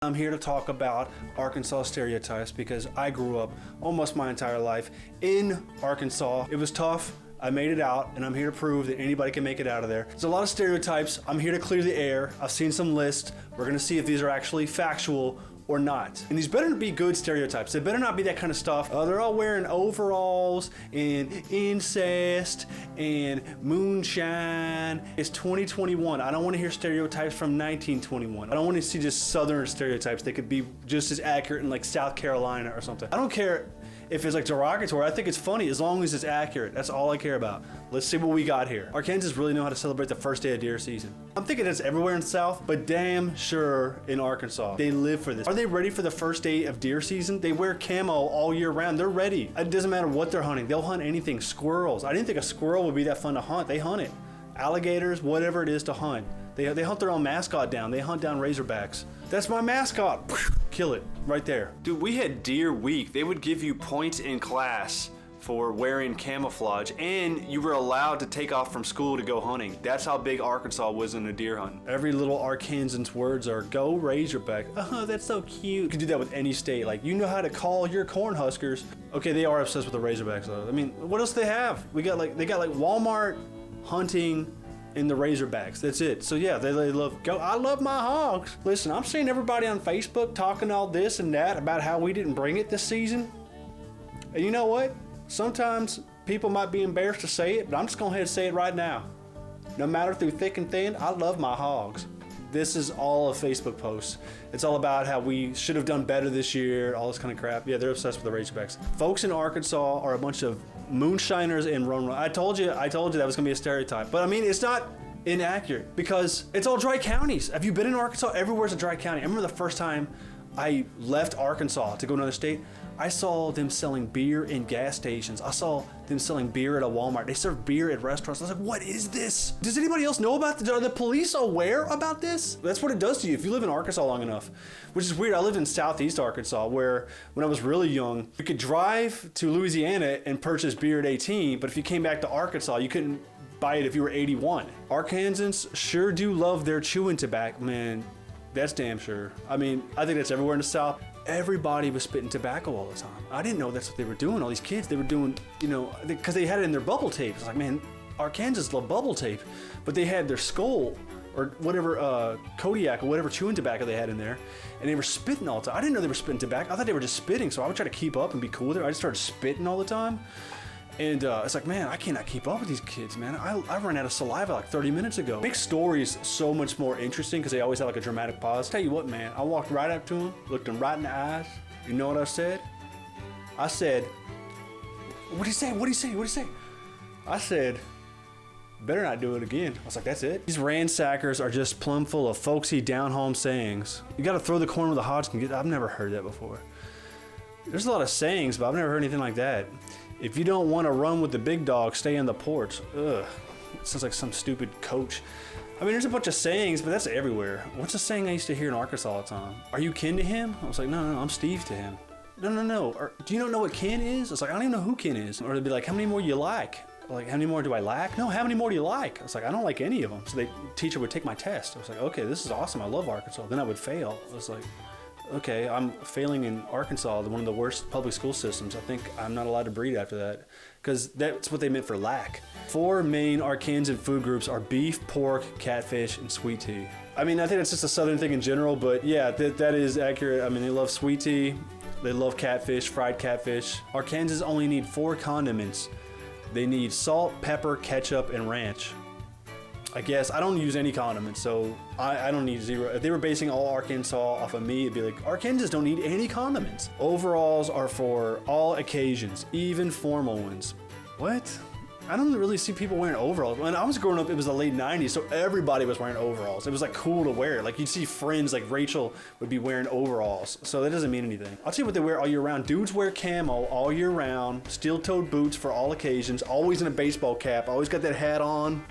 I'm here to talk about Arkansas stereotypes because I grew up almost my entire life in Arkansas. It was tough. I made it out, and I'm here to prove that anybody can make it out of there. There's a lot of stereotypes. I'm here to clear the air. I've seen some lists. We're gonna see if these are actually factual or not. And these better be good stereotypes. They better not be that kind of stuff. They're all wearing overalls and incest and moonshine. It's 2021. I don't want to hear stereotypes from 1921. I don't want to see just Southern stereotypes. They could be just as accurate in like South Carolina or something. I don't care if it's like derogatory. I think it's funny as long as it's accurate. That's all I care about. Let's see what we got here. Arkansans really know how to celebrate the first day of deer season. I'm thinking it's everywhere in the South, but damn sure in Arkansas. They live for this. Are they ready for the first day of deer season? They wear camo all year round. They're ready. It doesn't matter what they're hunting. They'll hunt anything. Squirrels. I didn't think a squirrel would be that fun to hunt. They hunt it. Alligators, whatever it is to hunt. They hunt their own mascot down. They hunt down Razorbacks. That's my mascot. Kill it right there. Dude, we had deer week. They would give you points in class for wearing camouflage, and you were allowed to take off from school to go hunting. That's how big Arkansas was in the deer hunt. Every little Arkansans words are go Razorback. Oh, that's so cute. You can do that with any state. Like, you know how to call your Cornhuskers. Okay, they are obsessed with the Razorbacks though. I mean, what else do they have? They got like Walmart, hunting, and the Razorbacks. That's it. So yeah, they love go. I love my hogs. Listen, I'm seeing everybody on Facebook talking all this and that about how we didn't bring it this season. And you know what? Sometimes people might be embarrassed to say it, but I'm just going ahead and say it right now. No matter through thick and thin, I love my hogs. This is all a Facebook post. It's all about how we should have done better this year, all this kind of crap. Yeah, they're obsessed with the Razorbacks. Folks in Arkansas are a bunch of moonshiners and run. I told you that was gonna be a stereotype. But I mean, it's not inaccurate because it's all dry counties. Have you been in Arkansas? Everywhere's a dry county. I remember the first time I left Arkansas to go to another state, I saw them selling beer in gas stations. I saw them selling beer at a Walmart. They serve beer at restaurants. I was like, what is this? Does anybody else know about this? Are the police aware about this? That's what it does to you if you live in Arkansas long enough, which is weird. I lived in Southeast Arkansas where when I was really young, you could drive to Louisiana and purchase beer at 18, but if you came back to Arkansas, you couldn't buy it if you were 81. Arkansans sure do love their chewing tobacco, man. That's damn sure. I mean, I think that's everywhere in the South. Everybody was spitting tobacco all the time. I didn't know that's what they were doing. All these kids, they were doing, you know, because they had it in their bubble tape. It's like, man, Arkansans love bubble tape. But they had their Skull or whatever, Kodiak or whatever chewing tobacco they had in there. And they were spitting all the time. I didn't know they were spitting tobacco. I thought they were just spitting. So I would try to keep up and be cool with it. I just started spitting all the time. And it's like, man, I cannot keep up with these kids, man. I ran out of saliva like 30 minutes ago. It makes stories so much more interesting because they always have like a dramatic pause. Tell you what, man, I walked right up to him, looked him right in the eyes. You know what I said? I said, what'd he say? What'd he say? What'd he say? I said, better not do it again. I was like, that's it? These ransackers are just plumb full of folksy down-home sayings. You gotta throw the corn where the hogs can get. I've never heard that before. There's a lot of sayings, but I've never heard anything like that. If you don't want to run with the big dog, stay on the porch. Ugh, it sounds like some stupid coach. I mean, there's a bunch of sayings, but that's everywhere. What's a saying I used to hear in Arkansas all the time? Are you kin to him? I was like, no, I'm Steve to him. No. Or, do you not know what kin is? I was like, I don't even know who kin is. Or they'd be like, how many more you like? Like, how many more do I lack? No, how many more do you like? I was like, I don't like any of them. So the teacher would take my test. I was like, okay, this is awesome. I love Arkansas. Then I would fail. I was like, okay, I'm failing in Arkansas, one of the worst public school systems. I think I'm not allowed to breed after that because that's what they meant for lack. 4 main Arkansan food groups are beef, pork, catfish, and sweet tea. I mean, I think that's just a Southern thing in general, but yeah, that is accurate. I mean, they love sweet tea, they love catfish, fried catfish. Arkansans only need 4 condiments. They need salt, pepper, ketchup, and ranch. I guess I don't use any condiments, so I don't need 0. If they were basing all Arkansas off of me, it'd be like, Arkansans don't need any condiments. Overalls are for all occasions, even formal ones. What? I don't really see people wearing overalls. When I was growing up, it was the late 90s, so everybody was wearing overalls. It was like cool to wear. Like you'd see friends like Rachel would be wearing overalls, so that doesn't mean anything. I'll tell you what they wear all year round. Dudes wear camo all year round, steel-toed boots for all occasions, always in a baseball cap, always got that hat on.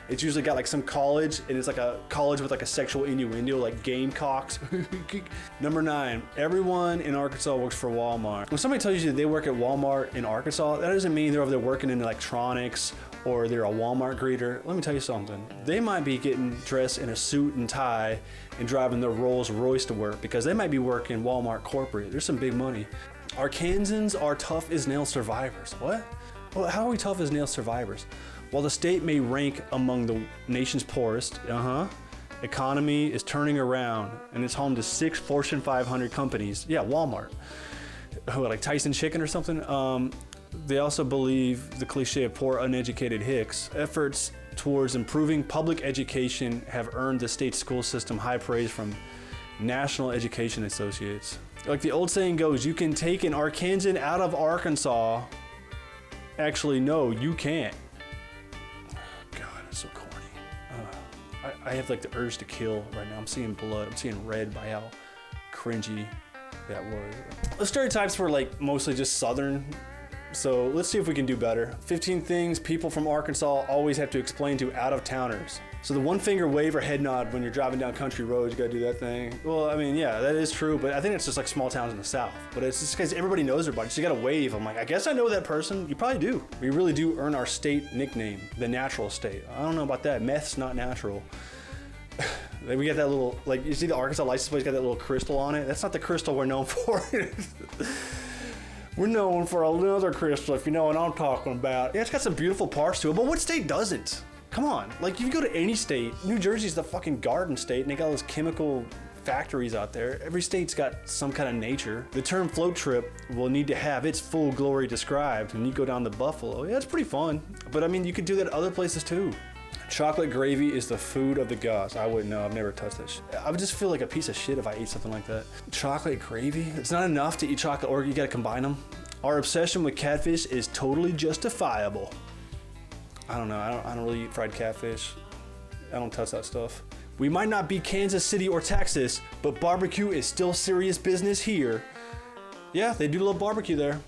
It's usually got like some college, and it's like a college with like a sexual innuendo, like Gamecocks. Number 9, everyone in Arkansas works for Walmart. When somebody tells you they work at Walmart in Arkansas, that doesn't mean they're over there working in electronics or they're a Walmart greeter. Let me tell you something. They might be getting dressed in a suit and tie and driving their Rolls Royce to work because they might be working Walmart corporate. There's some big money. Arkansans are tough as nails survivors. What? Well, how are we tough as nails survivors? While the state may rank among the nation's poorest, economy is turning around and it's home to 6 Fortune 500 companies. Yeah, Walmart. Like Tyson Chicken or something? They also believe the cliche of poor, uneducated hicks. Efforts towards improving public education have earned the state school system high praise from National Education Associates. Like the old saying goes, you can take an Arkansan out of Arkansas. Actually, no, you can't. God, that's so corny. I have like the urge to kill right now. I'm seeing blood. I'm seeing red by how cringy that was. The stereotypes were like mostly just Southern. So let's see if we can do better. 15 things people from Arkansas always have to explain to out-of-towners. So the one finger wave or head nod when you're driving down country roads, you gotta do that thing. Well, I mean, yeah, that is true, but I think it's just like small towns in the South. But it's just because everybody knows everybody, so you gotta wave. I'm like, I guess I know that person. You probably do. We really do earn our state nickname, the natural state. I don't know about that. Meth's not natural. We got that little, like, you see the Arkansas license plate, got that little crystal on it? That's not the crystal we're known for. We're known for another crystal, if you know what I'm talking about. Yeah, it's got some beautiful parts to it, but what state doesn't? Come on, like if you go to any state, New Jersey's the fucking garden state, and they got all those chemical factories out there. Every state's got some kind of nature. The term float trip will need to have its full glory described when you go down to Buffalo. Yeah, it's pretty fun, but I mean, you could do that other places too. Chocolate gravy is the food of the gods. I wouldn't know. I've never touched that shit. I would just feel like a piece of shit if I ate something like that. Chocolate gravy? It's not enough to eat chocolate, or you gotta combine them. Our obsession with catfish is totally justifiable. I don't know. I don't really eat fried catfish. I don't touch that stuff. We might not be Kansas City or Texas, but barbecue is still serious business here. Yeah, they do love barbecue there.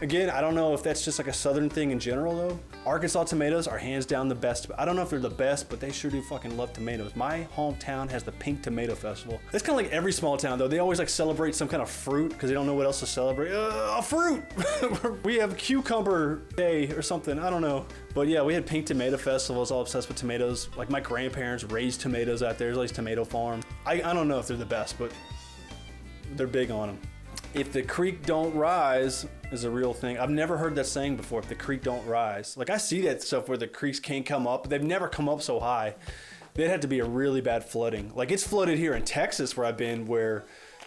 Again, I don't know if that's just like a Southern thing in general though. Arkansas tomatoes are hands down the best. I don't know if they're the best, but they sure do fucking love tomatoes. My hometown has the Pink Tomato Festival. That's kind of like every small town though. They always like celebrate some kind of fruit because they don't know what else to celebrate. A fruit! We have Cucumber Day or something, I don't know. But yeah, we had Pink Tomato Festival. I was all obsessed with tomatoes. Like my grandparents raised tomatoes out there. There's all these tomato farms. I don't know if they're the best, but they're big on them. If the creek don't rise is a real thing. I've never heard that saying before, if the creek don't rise. Like I see that stuff where the creeks can't come up, but they've never come up so high. They'd have to be a really bad flooding. Like it's flooded here in Texas where I've been where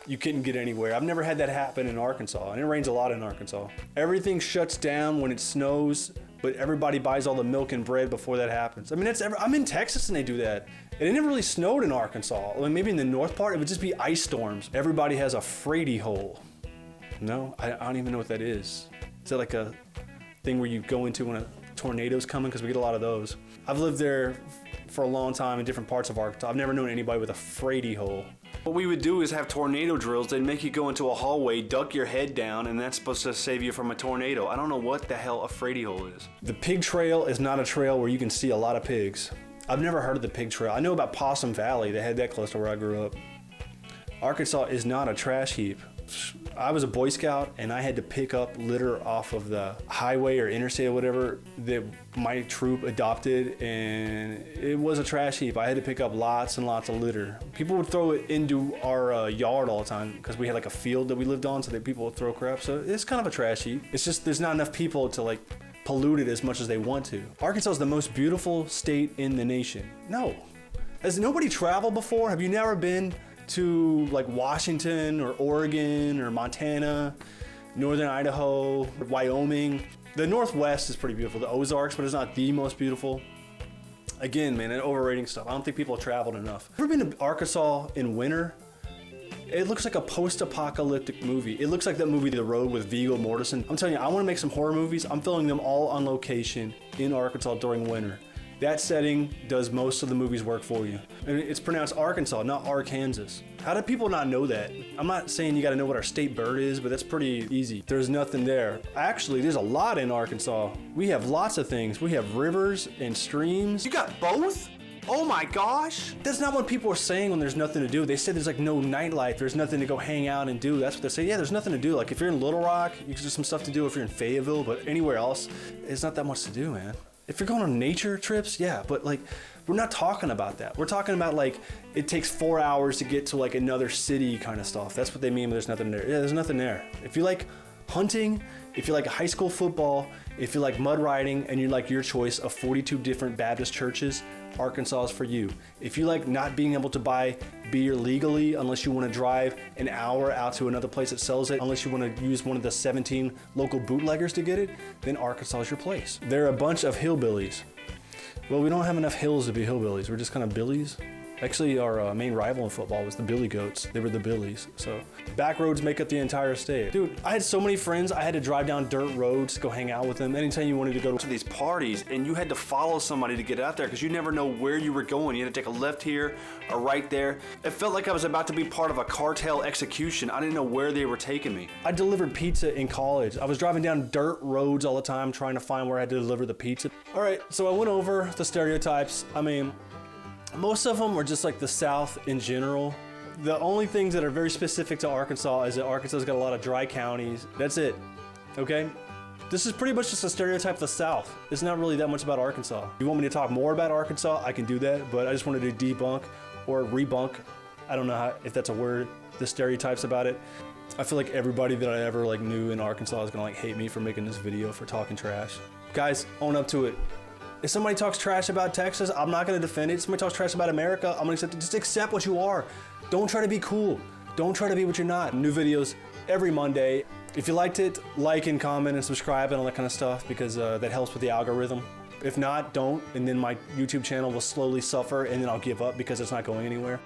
you couldn't get anywhere. I've never had that happen in Arkansas, and it rains a lot in Arkansas. Everything shuts down when it snows, but everybody buys all the milk and bread before that happens. I mean, I'm in Texas and they do that. And it never really snowed in Arkansas. Like maybe in the north part, it would just be ice storms. Everybody has a Freighty Hole. No, I don't even know what that is. Is that like a thing where you go into when a tornado's coming? Because we get a lot of those. I've lived there for a long time in different parts of Arkansas. I've never known anybody with a Freighty Hole. What we would do is have tornado drills. They'd make you go into a hallway, duck your head down, and that's supposed to save you from a tornado. I don't know what the hell a Freighty Hole is. The pig trail is not a trail where you can see a lot of pigs. I've never heard of the pig trail. I know about Possum Valley. They had that close to where I grew up. Arkansas is not a trash heap. I was a Boy Scout and I had to pick up litter off of the highway or interstate or whatever that my troop adopted, and it was a trash heap. I had to pick up lots and lots of litter. People would throw it into our yard all the time because we had like a field that we lived on, so that people would throw crap. So it's kind of a trash heap. It's just there's not enough people to like pollute it as much as they want to. Arkansas is the most beautiful state in the nation. No. Has nobody traveled before? Have you never been to like Washington or Oregon or Montana, northern Idaho, Wyoming? The Northwest is pretty beautiful, the Ozarks, but it's not the most beautiful. Again, man, overrating stuff. I don't think people have traveled enough. Ever been to Arkansas in winter? It looks like a post-apocalyptic movie. It looks like that movie The Road with Viggo Mortensen. I'm telling you, I want to make some horror movies. I'm filming them all on location in Arkansas during winter. That setting does most of the movie's work for you. And it's pronounced Arkansas, not Arkansas. How do people not know that? I'm not saying you gotta know what our state bird is, but that's pretty easy. There's nothing there. Actually, there's a lot in Arkansas. We have lots of things. We have rivers and streams. You got both? Oh my gosh. That's not what people are saying when there's nothing to do. They said there's like no nightlife. There's nothing to go hang out and do. That's what they say. Yeah, there's nothing to do. Like if you're in Little Rock, you can do some stuff to do if you're in Fayetteville, but anywhere else, it's not that much to do, man. If you're going on nature trips, yeah, but like, we're not talking about that. We're talking about like, it takes 4 hours to get to like another city kind of stuff. That's what they mean when there's nothing there. Yeah, there's nothing there. If you like hunting, if you like high school football, if you like mud riding and you like your choice of 42 different Baptist churches, Arkansas is for you. If you like not being able to buy beer legally unless you want to drive an hour out to another place that sells it, unless you want to use one of the 17 local bootleggers to get it, then Arkansas is your place. They're a bunch of hillbillies. Well, we don't have enough hills to be hillbillies. We're just kind of billies. Actually, our main rival in football was the Billy Goats. They were the Billies. So back roads make up the entire state. Dude, I had so many friends, I had to drive down dirt roads to go hang out with them. Anytime you wanted to go to these parties and you had to follow somebody to get out there because you never know where you were going. You had to take a left here, a right there. It felt like I was about to be part of a cartel execution. I didn't know where they were taking me. I delivered pizza in college. I was driving down dirt roads all the time trying to find where I had to deliver the pizza. All right, so I went over the stereotypes. I mean, most of them are just like the South in general. The only things that are very specific to Arkansas is that Arkansas's got a lot of dry counties. That's it, okay? This is pretty much just a stereotype of the South. It's not really that much about Arkansas. If you want me to talk more about Arkansas, I can do that, but I just wanted to debunk or rebunk, I don't know if that's a word, the stereotypes about it. I feel like everybody that I ever like knew in Arkansas is gonna like hate me for making this video for talking trash. Guys, own up to it. If somebody talks trash about Texas, I'm not gonna defend it. If somebody talks trash about America, I'm gonna accept it. Just accept what you are. Don't try to be cool. Don't try to be what you're not. New videos every Monday. If you liked it, like and comment and subscribe and all that kind of stuff because that helps with the algorithm. If not, don't, and then my YouTube channel will slowly suffer and then I'll give up because it's not going anywhere.